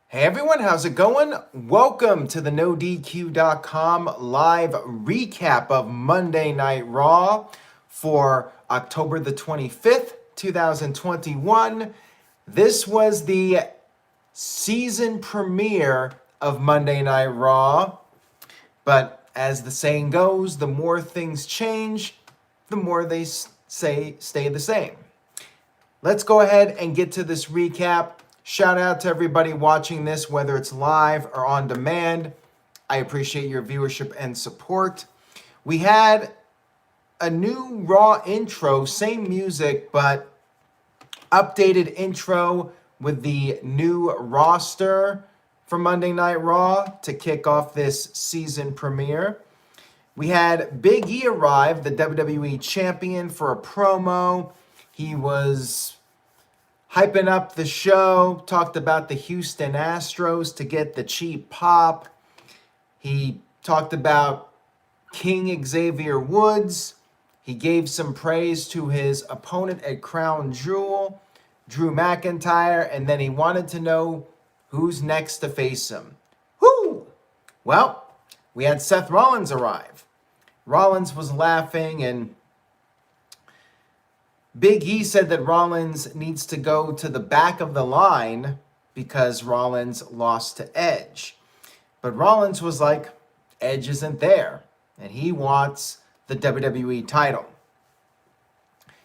Hey everyone, how's it going? Welcome to the NoDQ.com live recap of Monday Night Raw for October the 25th, 2021. This was the season premiere of Monday Night Raw, but as the saying goes, the more things change, the more they stay the same. Let's go ahead and get to this recap. Shout out to everybody watching this, whether it's live or on demand. I appreciate your viewership and support. We had a new Raw intro, same music, but updated intro with the new roster for Monday Night Raw to kick off this season premiere. We had Big E arrive, the WWE champion, for a promo. He was hyping up the show, talked about the Houston Astros to get the cheap pop. He talked about King Xavier Woods. He gave some praise to his opponent at Crown Jewel, Drew McIntyre, and then he wanted to know who's next to face him. Whoo! Well, we had Seth Rollins arrive. Rollins was laughing, and Big E said that Rollins needs to go to the back of the line because Rollins lost to Edge. But Rollins was like, Edge isn't there, and he wants the WWE title.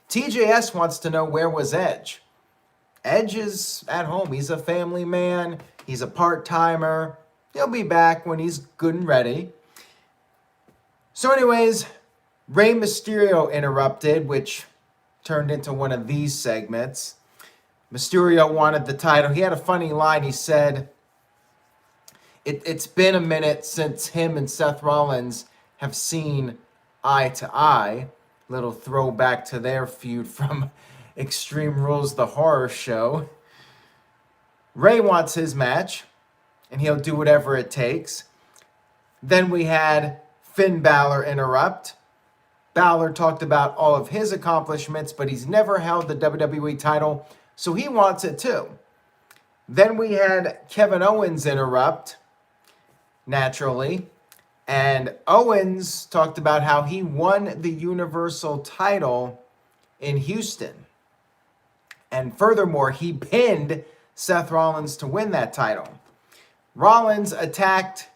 TJS wants to know, where was Edge? Edge is at home. He's a family man. He's a part-timer. He'll be back when he's good and ready. So anyways, Rey Mysterio interrupted, which turned into one of these segments. Mysterio wanted the title. He had a funny line. He said, it's been a minute since him and Seth Rollins have seen eye to eye. Little throwback to their feud from Extreme Rules, the horror show. Rey wants his match, and he'll do whatever it takes. Then we had Finn Balor interrupt. Balor talked about all of his accomplishments, but he's never held the WWE title, so he wants it too. Then we had Kevin Owens interrupt, naturally, and Owens talked about how he won the Universal title in Houston. And furthermore, he pinned Seth Rollins to win that title. Rollins attacked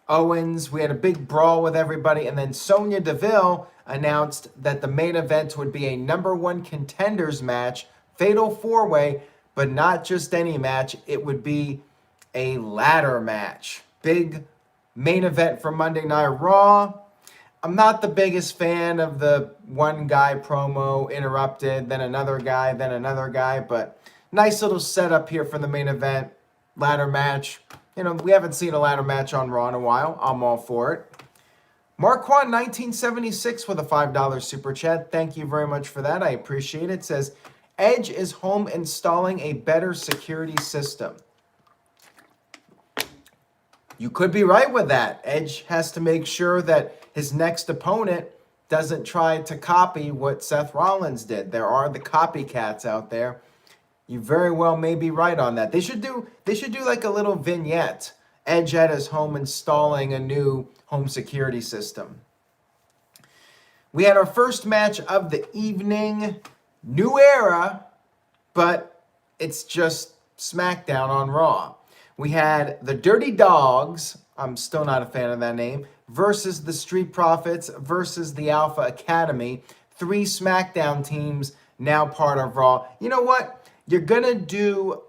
Owens. We had a big brawl with everybody, and then Sonya Deville announced that the main event would be a #1 contenders match, fatal four-way, but not just any match. It would be a ladder match. Big main event for Monday Night Raw. I'm not the biggest fan of the one guy promo interrupted, then another guy, but nice little setup here for the main event. Ladder match. You know, we haven't seen a ladder match on Raw in a while. I'm all for it. Marquand 1976 with a $5 super chat. Thank you very much for that. I appreciate it. Says, Edge is home installing a better security system. You could be right with that. Edge has to make sure that his next opponent doesn't try to copy what Seth Rollins did. There are the copycats out there. You very well may be right on that. They should do like a little vignette. Edge at his home installing a new home security system. We had our first match of the evening. New era, but it's just SmackDown on Raw. We had the Dirty Dogs, I'm still not a fan of that name, versus the Street Profits versus the Alpha Academy. 3 SmackDown teams now part of Raw. You know what? You're going to do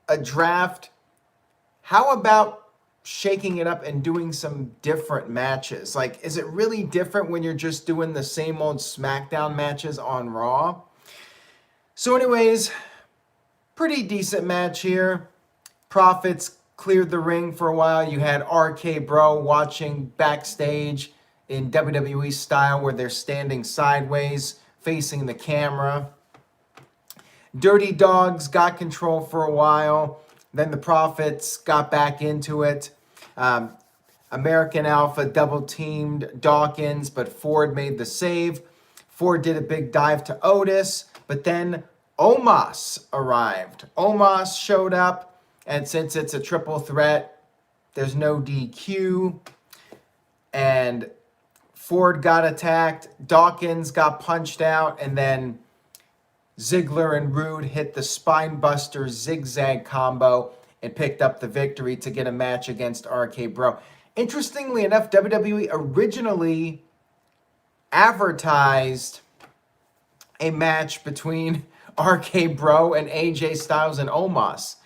a draft. How about shaking it up and doing some different matches? Like, is it really different when you're just doing the same old SmackDown matches on Raw? So anyways, pretty decent match here. Profits cleared the ring for a while. You had RK Bro watching backstage in WWE style where they're standing sideways facing the camera. Dirty Dogs got control for a while. Then the Profits got back into it. American Alpha double-teamed Dawkins, but Ford made the save. Ford did a big dive to Otis, but then Omos arrived. Omos showed up, And since it's a triple threat, there's no DQ. And Ford got attacked. Dawkins got punched out. And then Ziggler and Rude hit the spinebuster zigzag combo and picked up the victory to get a match against RK Bro. Interestingly enough, WWE originally advertised a match between RK Bro and AJ Styles and Omos,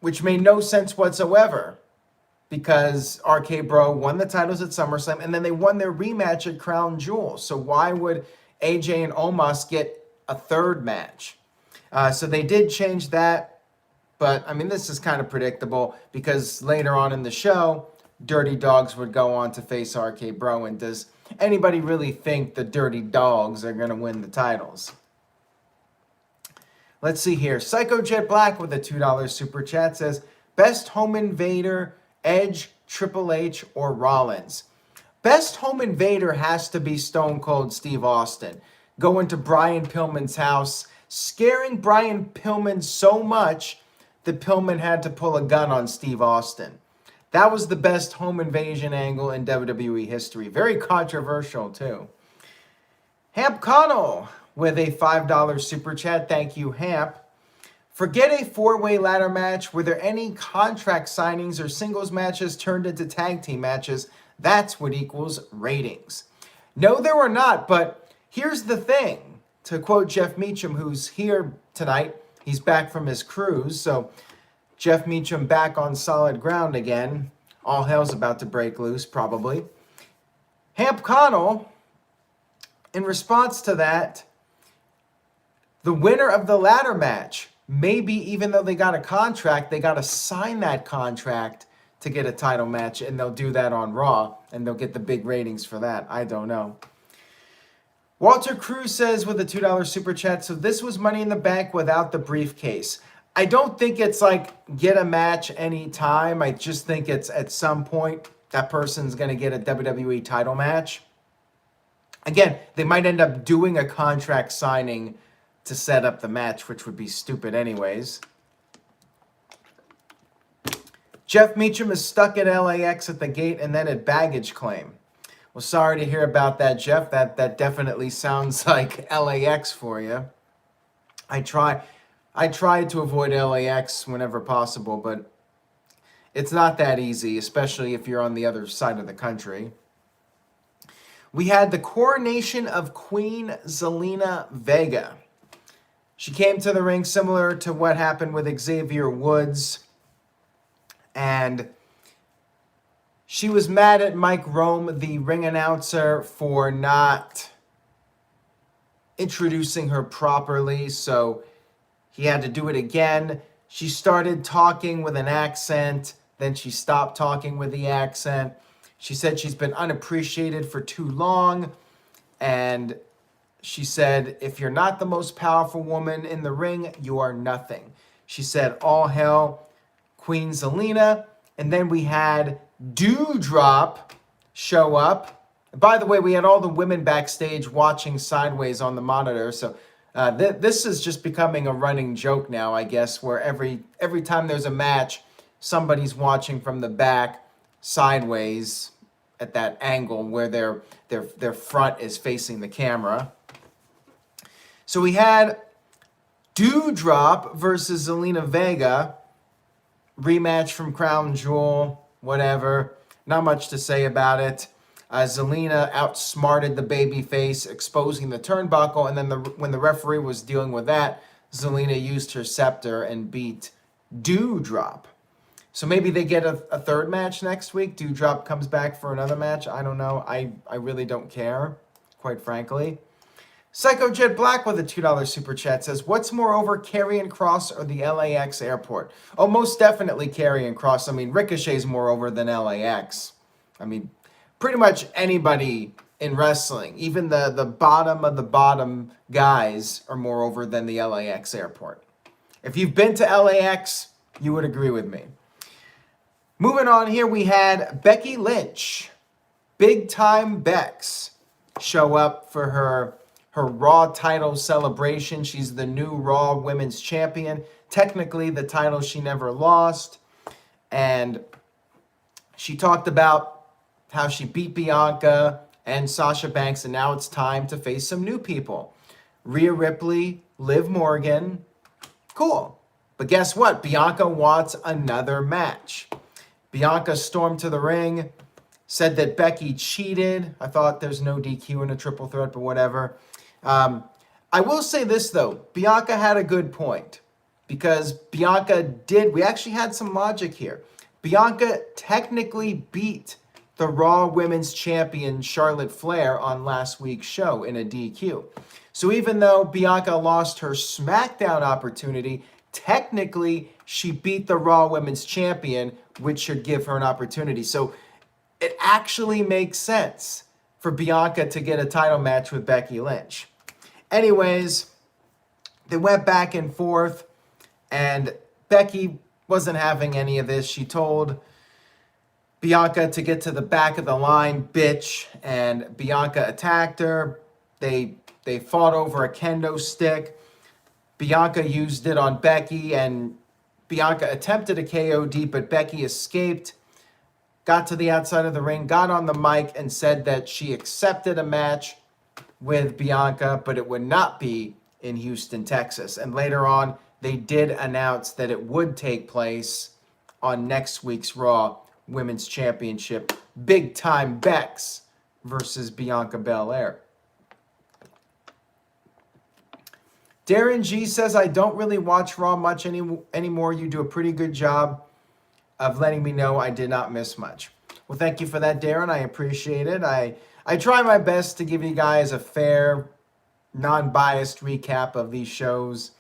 which made no sense whatsoever because RK Bro won the titles at SummerSlam and then they won their rematch at Crown Jewel. So why would AJ and Omos get a third match? So they did change that, but I mean, this is kind of predictable because later on in the show, Dirty Dogs would go on to face RK Bro, and does anybody really think the Dirty Dogs are going to win the titles? Let's see here. Psycho Jet Black with a $2 super chat says, best home invader, Edge, Triple H, or Rollins? Best home invader has to be Stone Cold Steve Austin. Going to Brian Pillman's house, scaring Brian Pillman so much that Pillman had to pull a gun on Steve Austin. That was the best home invasion angle in WWE history. Very controversial, too. Hamp Connell with a $5 super chat. Thank you, Hamp. Forget a four-way ladder match. Were there any contract signings or singles matches turned into tag team matches? That's what equals ratings. No, there were not, but here's the thing. To quote Jeff Meacham, who's here tonight, he's back from his cruise, so Jeff Meacham back on solid ground again. All hell's about to break loose, probably. Hamp Connell, in response to that, the winner of the ladder match, maybe even though they got a contract, they got to sign that contract to get a title match, and they'll do that on Raw, and they'll get the big ratings for that. I don't know. Walter Cruz says with a $2 super chat, so this was Money in the Bank without the briefcase. I don't think it's like get a match anytime. I just think it's at some point that person's going to get a WWE title match. Again, they might end up doing a contract signing to set up the match, which would be stupid anyways. Jeff Meacham is stuck at LAX at the gate and then at baggage claim. Well, sorry to hear about that, Jeff. That definitely sounds like LAX for you. I try to avoid LAX whenever possible, but it's not that easy, especially if you're on the other side of the country. We had the coronation of Queen Zelina Vega. She came to the ring similar to what happened with Xavier Woods, and she was mad at Mike Rome, the ring announcer, for not introducing her properly, so he had to do it again. She started talking with an accent, then she stopped talking with the accent. She said she's been unappreciated for too long, and she said, if you're not the most powerful woman in the ring, you are nothing. She said, all hail Queen Zelina. And then we had Dewdrop show up. By the way, we had all the women backstage watching sideways on the monitor. So this is just becoming a running joke now, I guess, where every time there's a match, somebody's watching from the back sideways at that angle where their front is facing the camera. So we had Dewdrop versus Zelina Vega. Rematch from Crown Jewel, whatever. Not much to say about it. Zelina outsmarted the babyface, exposing the turnbuckle. And then when the referee was dealing with that, Zelina used her scepter and beat Dewdrop. So maybe they get a third match next week. Dewdrop comes back for another match. I don't know. I really don't care, quite frankly. Psycho Jet Black with a $2 super chat says, what's more over, Karrion Kross or the LAX airport? Oh, most definitely Karrion Kross. I mean, Ricochet's more over than LAX. I mean, pretty much anybody in wrestling, even the bottom of the bottom guys are more over than the LAX airport. If you've been to LAX, you would agree with me. Moving on here, we had Becky Lynch, Big Time Bex, show up for her Raw title celebration. She's the new Raw Women's Champion. technically the title she never lost. And she talked about how she beat Bianca and Sasha Banks, and now it's time to face some new people. Rhea Ripley, Liv Morgan. Cool. But guess what? Bianca wants another match. Bianca stormed to the ring, said that Becky cheated. I thought there's no DQ in a triple threat, but whatever. I will say this, though. Bianca had a good point, because Bianca we actually had some logic here. Bianca technically beat the Raw Women's Champion Charlotte Flair on last week's show in a DQ. So even though Bianca lost her SmackDown opportunity, technically she beat the Raw Women's Champion, which should give her an opportunity. So it actually makes sense for Bianca to get a title match with Becky Lynch. Anyways, they went back and forth, and Becky wasn't having any of this. She told Bianca to get to the back of the line, bitch, and Bianca attacked her. They fought over a kendo stick. Bianca used it on Becky, and Bianca attempted a KOD, but Becky escaped, got to the outside of the ring, got on the mic, and said that she accepted a match with Bianca, but it would not be in Houston, Texas. And later on, they did announce that it would take place on next week's Raw Women's Championship. Big time Bex versus Bianca Belair. Darren G says, I don't really watch Raw much anymore. You do a pretty good job of letting me know I did not miss much. Well, thank you for that, Darren. I appreciate it. I try my best to give you guys a fair, non-biased recap of these shows.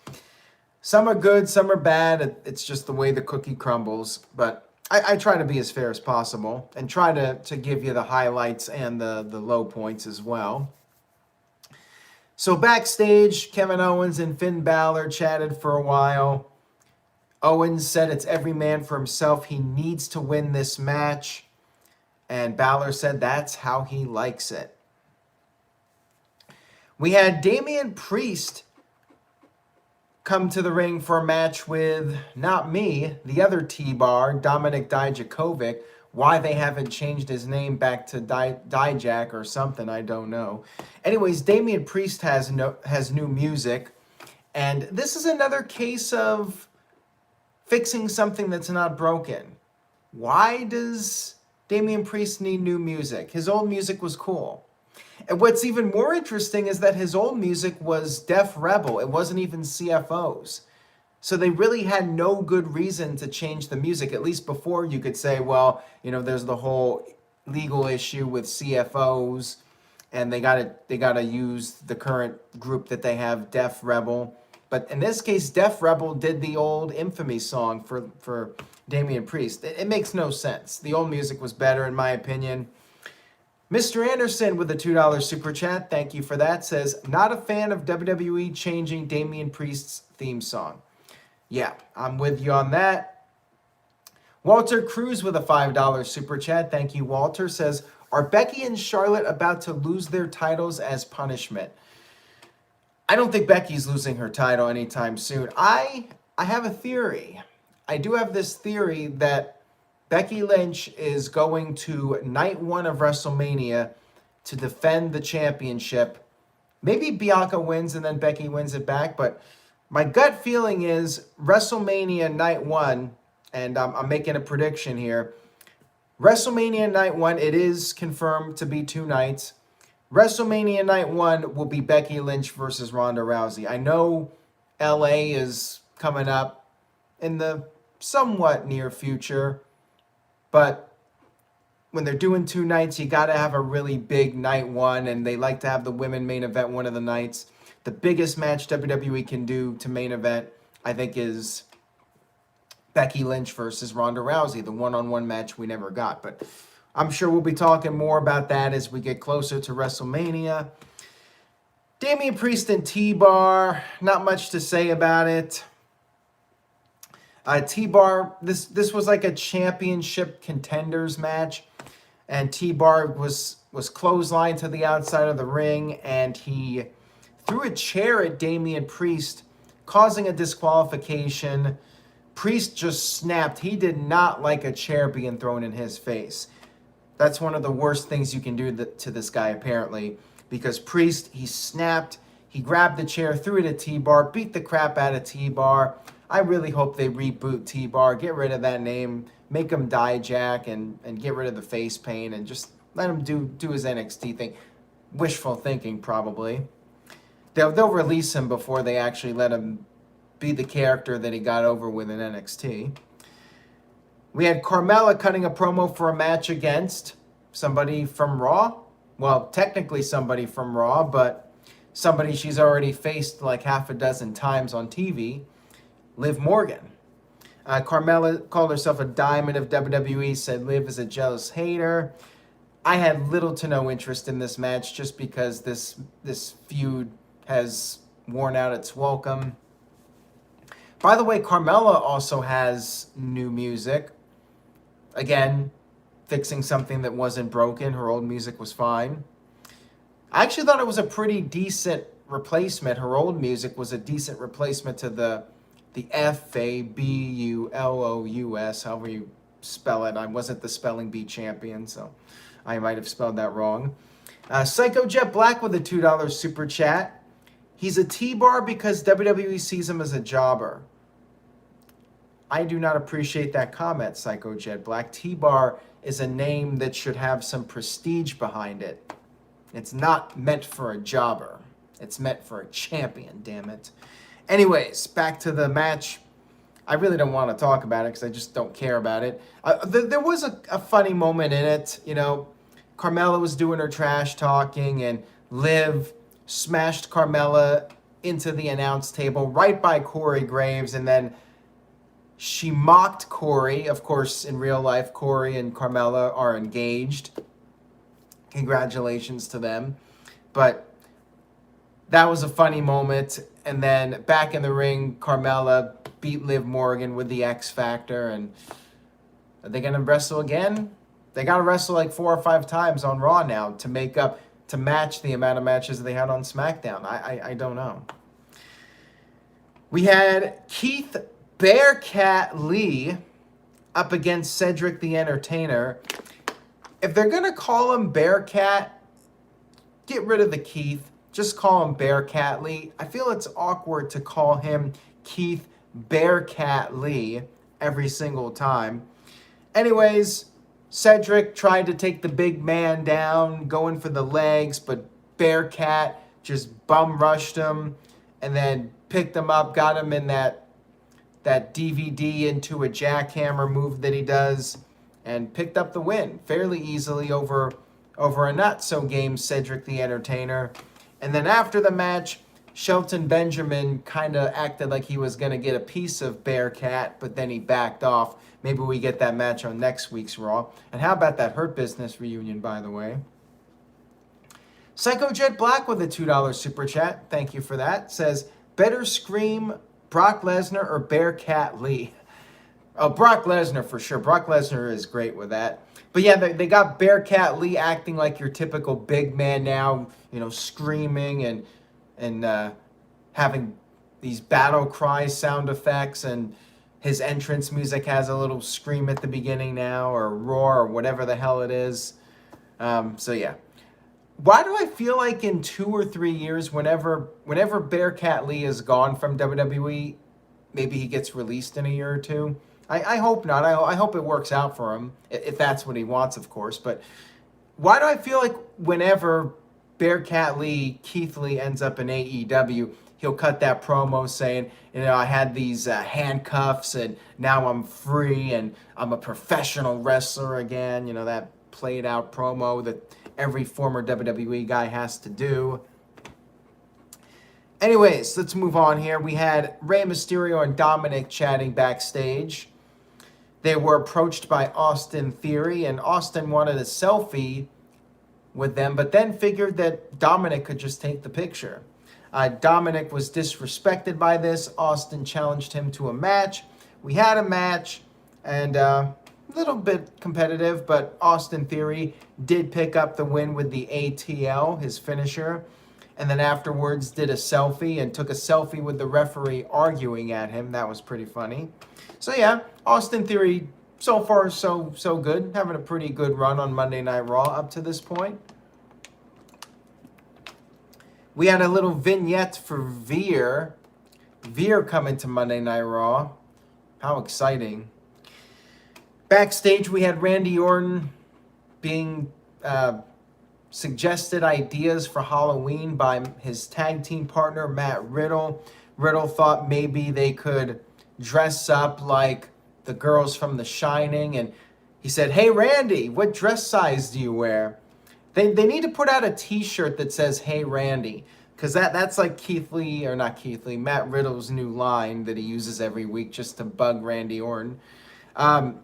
Some are good, some are bad. It's just the way the cookie crumbles. But I try to be as fair as possible and try to give you the highlights and the low points as well. So backstage, Kevin Owens and Finn Balor chatted for a while. Owens said it's every man for himself. He needs to win this match. And Balor said that's how he likes it. We had Damian Priest come to the ring for a match with, not me, the other T-Bar, Dominic Dijakovic. Why they haven't changed his name back to Dijak or something, I don't know. Anyways, Damian Priest has new music. And this is another case of fixing something that's not broken. Why does Damian Priest need new music? His old music was cool. And what's even more interesting is that his old music was Def Rebel. It wasn't even CFOs. So they really had no good reason to change the music. At least before, you could say, well, you know, there's the whole legal issue with CFOs, and they gotta use the current group that they have, Def Rebel. But in this case, Def Rebel did the old Infamy song for Damian Priest. It makes no sense. The old music was better, in my opinion. Mr. Anderson with a $2 super chat, thank you for that, says, not a fan of WWE changing Damian Priest's theme song. Yeah, I'm with you on that. Walter Cruz with a $5 super chat, thank you, Walter, says, are Becky and Charlotte about to lose their titles as punishment? I don't think Becky's losing her title anytime soon. I have a theory. I do have this theory that Becky Lynch is going to night one of WrestleMania to defend the championship. Maybe Bianca wins and then Becky wins it back, but my gut feeling is WrestleMania night one, and I'm making a prediction here. WrestleMania night one, it is confirmed to be 2 nights. WrestleMania night one will be Becky Lynch versus Ronda Rousey. I know LA is coming up in the somewhat near future, but when they're doing 2 nights, you got to have a really big night one, and they like to have the women main event one of the nights. The biggest match WWE can do to main event, I think, is Becky Lynch versus Ronda Rousey, the one-on-one match we never got. But I'm sure we'll be talking more about that as we get closer to WrestleMania. Damian Priest and T-Bar, not much to say about it. T-Bar, this was like a championship contenders match, and T-Bar was clotheslined to the outside of the ring, and he threw a chair at Damian Priest, causing a disqualification. Priest just snapped. He did not like a chair being thrown in his face. That's one of the worst things you can do to this guy, apparently, because Priest, he snapped. He grabbed the chair, threw it at T-Bar, beat the crap out of T-Bar. I really hope they reboot T-Bar, get rid of that name, make him Dijak, and get rid of the face paint, and just let him do his NXT thing. Wishful thinking, probably. They'll release him before they actually let him be the character that he got over with in NXT. We had Carmella cutting a promo for a match against somebody from Raw. Well, technically somebody from Raw, but somebody she's already faced like half a dozen times on TV, Liv Morgan. Carmella called herself a diamond of WWE, said Liv is a jealous hater. I had little to no interest in this match just because this feud has worn out its welcome. By the way, Carmella also has new music. Again, fixing something that wasn't broken. Her old music was fine. I actually thought it was a pretty decent replacement. Her old music was a decent replacement to the Fabulous, however you spell it. I wasn't the spelling bee champion, so I might have spelled that wrong. Psycho Jet Black with a $2 super chat. He's a T-Bar because WWE sees him as a jobber. I do not appreciate that comment, Psycho Jet Black. T-Bar is a name that should have some prestige behind it. It's not meant for a jobber. It's meant for a champion, damn it. Anyways, back to the match. I really don't want to talk about it because I just don't care about it. There was a funny moment in it. You know, Carmella was doing her trash talking and Liv smashed Carmella into the announce table right by Corey Graves, and then she mocked Corey. Of course, in real life, Corey and Carmella are engaged. Congratulations to them. But that was a funny moment. And then back in the ring, Carmella beat Liv Morgan with the X Factor. And are they going to wrestle again? They got to wrestle like 4 or 5 times on Raw now to match the amount of matches they had on SmackDown. I don't know. We had Keith Bearcat Lee up against Cedric the Entertainer. If they're going to call him Bearcat, get rid of the Keith. Just call him Bearcat Lee. I feel it's awkward to call him Keith Bearcat Lee every single time. Anyways, Cedric tried to take the big man down, going for the legs, but Bearcat just bum rushed him and then picked him up, got him in that DVD into a jackhammer move that he does, and picked up the win fairly easily over a not-so-game Cedric the Entertainer. And then after the match, Shelton Benjamin kind of acted like he was going to get a piece of Bearcat, but then he backed off. Maybe we get that match on next week's Raw. And how about that Hurt Business reunion, by the way? Psycho Jet Black with a $2 super chat. Thank you for that. Says, better scream Brock Lesnar or Bearcat Lee? Oh, Brock Lesnar for sure. Brock Lesnar is great with that. But yeah, they got Bearcat Lee acting like your typical big man now, you know, screaming and having these battle cry sound effects, and his entrance music has a little scream at the beginning now, or roar, or whatever the hell it is. So yeah. Why do I feel like in 2 or 3 years, whenever Bearcat Lee is gone from WWE, maybe he gets released in a year or 2? I hope not. I hope it works out for him, if that's what he wants, of course. But why do I feel like whenever Bearcat Lee, Keith Lee, ends up in AEW, he'll cut that promo saying, you know, I had these handcuffs and now I'm free and I'm a professional wrestler again. You know, that played out promo that every former WWE guy has to do. Anyways, let's move on here. We had Rey Mysterio and Dominic chatting backstage. They were approached by Austin Theory, and Austin wanted a selfie with them, but then figured that Dominic could just take the picture. Dominic was disrespected by this. Austin challenged him to a match. We had a match, and a little bit competitive, but Austin Theory did pick up the win with the ATL, his finisher. and then afterwards did a selfie and took a selfie with the referee arguing at him. That was pretty funny. So yeah, Austin Theory, so far so good. Having a pretty good run on Monday Night Raw up to this point. We had a little vignette for Veer. Veer coming to Monday Night Raw. How exciting. Backstage, we had Randy Orton being suggested ideas for Halloween by his tag team partner, Matt Riddle. Riddle thought maybe they could dress up like the girls from The Shining. And he said, hey, Randy, what dress size do you wear? They need to put out a t-shirt that says, hey, Randy. Because that's like Matt Riddle's new line that he uses every week just to bug Randy Orton. And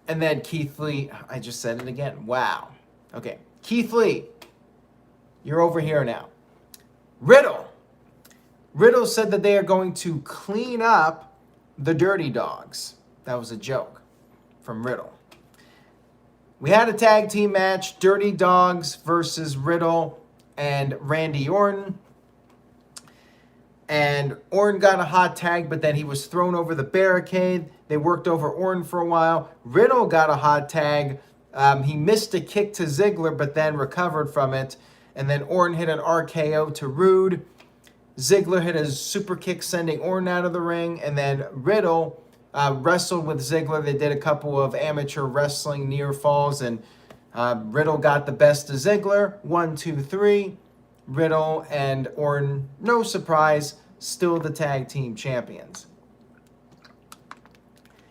then Keith Lee, I just said it again. Wow. Okay. Keith Lee, you're over here now. Riddle said that they are going to clean up the Dirty Dogs. That was a joke from Riddle. We had a tag team match, Dirty Dogs versus Riddle and Randy Orton. And Orton got a hot tag, but then he was thrown over the barricade. They worked over Orton for a while. Riddle got a hot tag. He missed a kick to Ziggler, but then recovered from it. And then Orton hit an RKO to Rude. Ziggler hit a super kick, sending Orton out of the ring. And then Riddle wrestled with Ziggler. They did a couple of amateur wrestling near falls. And Riddle got the best of Ziggler. 1, 2, 3. Riddle and Orton, no surprise, still the tag team champions.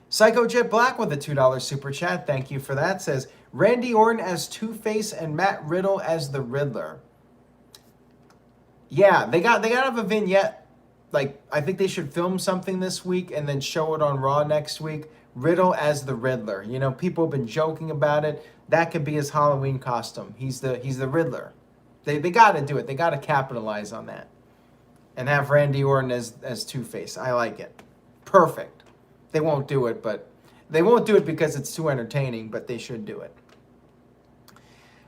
Psycho Jet Black with a $2 super chat. Thank you for that. Says, Randy Orton as Two-Face and Matt Riddle as the Riddler. Yeah, they gotta have a vignette. Like, I think they should film something this week and then show it on Raw next week. Riddle as the Riddler. You know, people have been joking about it. That could be his Halloween costume. He's the Riddler. They got to do it. They got to capitalize on that. And have Randy Orton as Two-Face. I like it. Perfect. They won't do it, but they won't do it because it's too entertaining, but they should do it.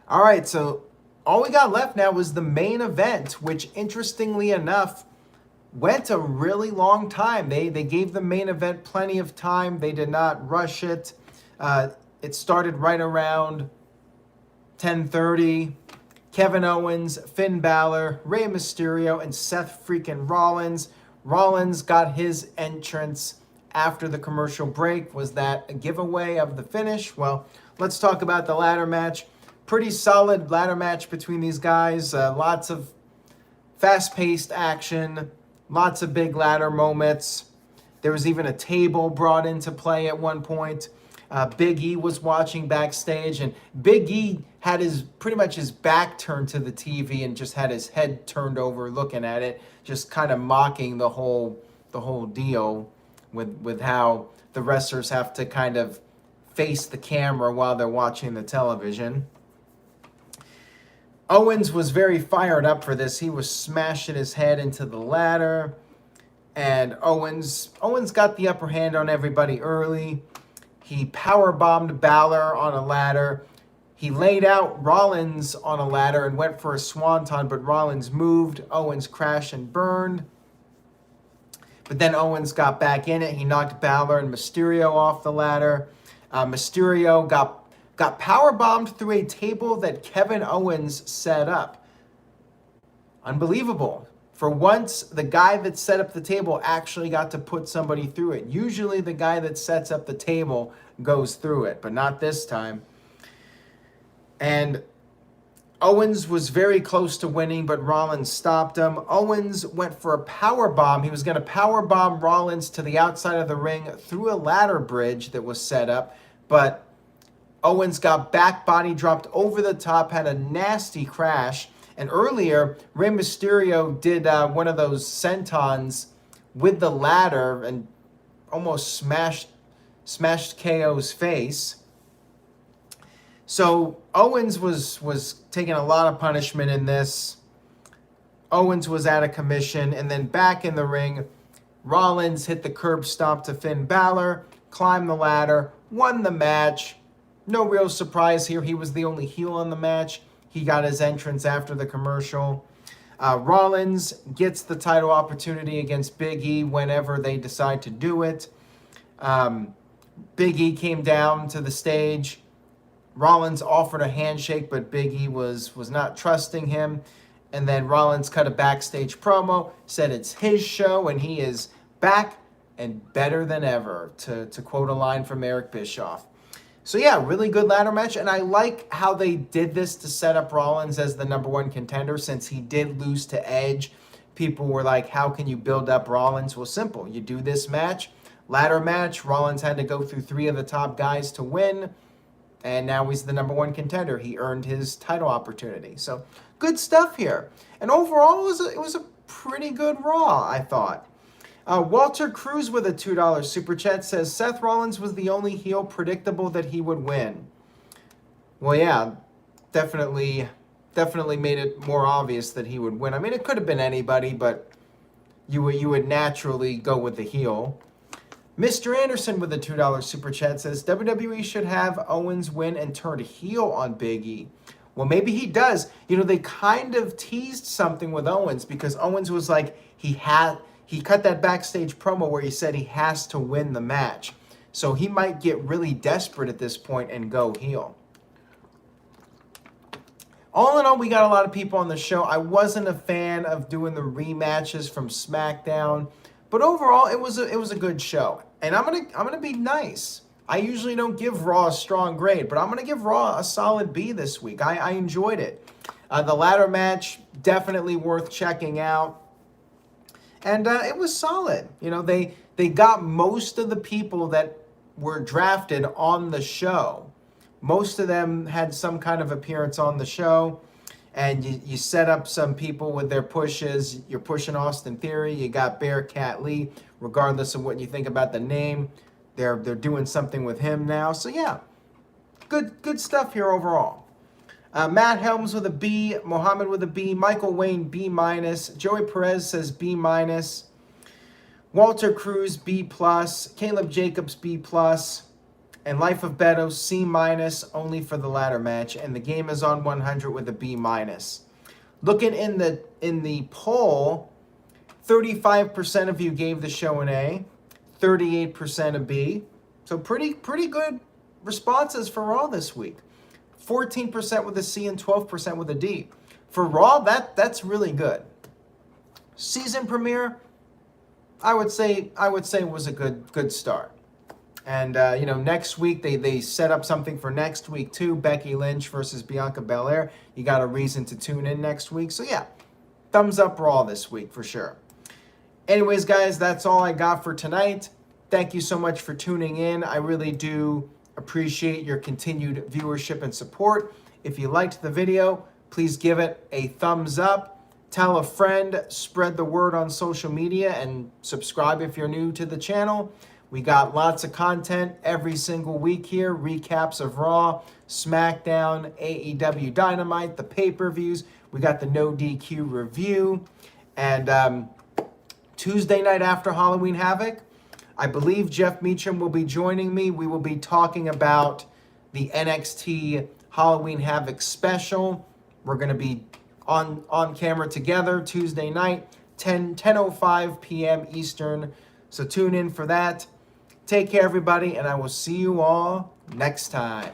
All right, so all we got left now was the main event, which interestingly enough went a really long time. They gave the main event plenty of time. They did not rush it. It started right around 10:30. Kevin Owens, Finn Balor, Rey Mysterio, and Seth freaking Rollins. Rollins got his entrance after the commercial break. Was that a giveaway of the finish? Well, let's talk about the ladder match. Pretty solid ladder match between these guys. Lots of fast-paced action. Lots of big ladder moments. There was even a table brought into play at one point. Big E was watching backstage, and Big E had pretty much his back turned to the TV and just had his head turned over looking at it, just kind of mocking the whole deal with how the wrestlers have to kind of face the camera while they're watching the television. Owens was very fired up for this. He was smashing his head into the ladder, and Owens got the upper hand on everybody early. He powerbombed Balor on a ladder. He laid out Rollins on a ladder and went for a swanton, but Rollins moved. Owens crashed and burned. But then Owens got back in it. He knocked Balor and Mysterio off the ladder. Mysterio got powerbombed through a table that Kevin Owens set up. Unbelievable. For once, the guy that set up the table actually got to put somebody through it. Usually the guy that sets up the table goes through it, but not this time. And Owens was very close to winning, but Rollins stopped him. Owens went for a power bomb. He was going to power bomb Rollins to the outside of the ring through a ladder bridge that was set up, but Owens got back body dropped over the top, had a nasty crash. And earlier, Rey Mysterio did one of those sentons with the ladder and almost smashed KO's face. So Owens was taking a lot of punishment in this. Owens was out of commission. And then back in the ring, Rollins hit the curb stomp to Finn Balor, climbed the ladder, won the match. No real surprise here. He was the only heel on the match. He got his entrance after the commercial. Rollins gets the title opportunity against Big E whenever they decide to do it. Big E came down to the stage. Rollins offered a handshake, but Big E was not trusting him. And then Rollins cut a backstage promo, said it's his show, and he is back and better than ever, to quote a line from Eric Bischoff. So yeah, really good ladder match, and I like how they did this to set up Rollins as the #1 contender, since he did lose to Edge. People were like, how can you build up Rollins? Well, simple. You do this match, ladder match. Rollins had to go through 3 of the top guys to win, and now he's the #1 contender. He earned his title opportunity. So good stuff here. And overall, it was a pretty good Raw, I thought. Walter Cruz with a $2 super chat says, Seth Rollins was the only heel predictable that he would win. Well, yeah, definitely made it more obvious that he would win. I mean, it could have been anybody, but you would naturally go with the heel. Mr. Anderson with a $2 super chat says, WWE should have Owens win and turn heel on Big E. Well, maybe he does. You know, they kind of teased something with Owens, because Owens was like, he cut that backstage promo where he said he has to win the match. So he might get really desperate at this point and go heel. All in all, we got a lot of people on the show. I wasn't a fan of doing the rematches from SmackDown, but overall, it was a good show. And I'm gonna be nice. I usually don't give Raw a strong grade, but I'm gonna give Raw a solid B this week. I enjoyed it. The ladder match, definitely worth checking out. And it was solid. You know, they got most of the people that were drafted on the show. Most of them had some kind of appearance on the show. And you set up some people with their pushes. You're pushing Austin Theory. You got Bearcat Lee. Regardless of what you think about the name, they're doing something with him now. So yeah, good stuff here overall. Matt Helms with a B, Mohammed with a B, Michael Wayne B-, Joey Perez says B-, Walter Cruz B+, Caleb Jacobs B+, and Life of Beto C-, only for the ladder match, and the game is on 100 with a B-. Looking in the poll, 35% of you gave the show an A, 38% a B, so pretty good responses for Raw this week. 14% with a C and 12% with a D. For Raw, that's really good. Season premiere, I would say it was a good start. And you know, next week they set up something for next week too. Becky Lynch versus Bianca Belair. You got a reason to tune in next week. So yeah, thumbs up Raw this week for sure. Anyways, guys, that's all I got for tonight. Thank you so much for tuning in. I really do appreciate your continued viewership and support. If you liked the video, please give it a thumbs up. Tell a friend, spread the word on social media, and subscribe if you're new to the channel. We got lots of content every single week here. Recaps of Raw, SmackDown, AEW Dynamite, the pay-per-views. We got the No DQ review. And Tuesday night after Halloween Havoc, I believe Jeff Meacham will be joining me. We will be talking about the NXT Halloween Havoc special. We're going to be on camera together Tuesday night, 10:05 p.m. Eastern. So tune in for that. Take care, everybody, and I will see you all next time.